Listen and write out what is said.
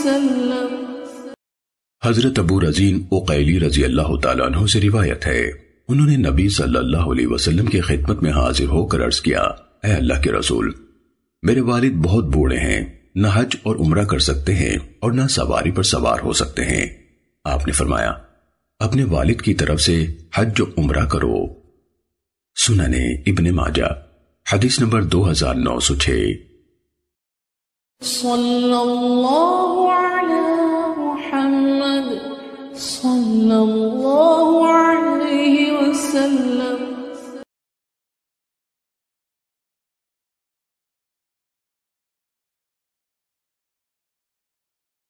وسلم. حضرت ابو رزین عقیلی رضی اللہ تعالیٰ عنہ سے روایت ہے، انہوں نے نبی صلی اللہ علیہ وسلم کی خدمت میں حاضر ہو کر عرض کیا، اے اللہ کے رسول، میرے والد بہت بوڑھے ہیں، نہ حج اور عمرہ کر سکتے ہیں اور نہ سواری پر سوار ہو سکتے ہیں. آپ نے فرمایا، اپنے والد کی طرف سے حج و عمرہ کرو. سننے ابن ماجہ حدیث نمبر 2906. صلی اللہ علی محمد صلی اللہ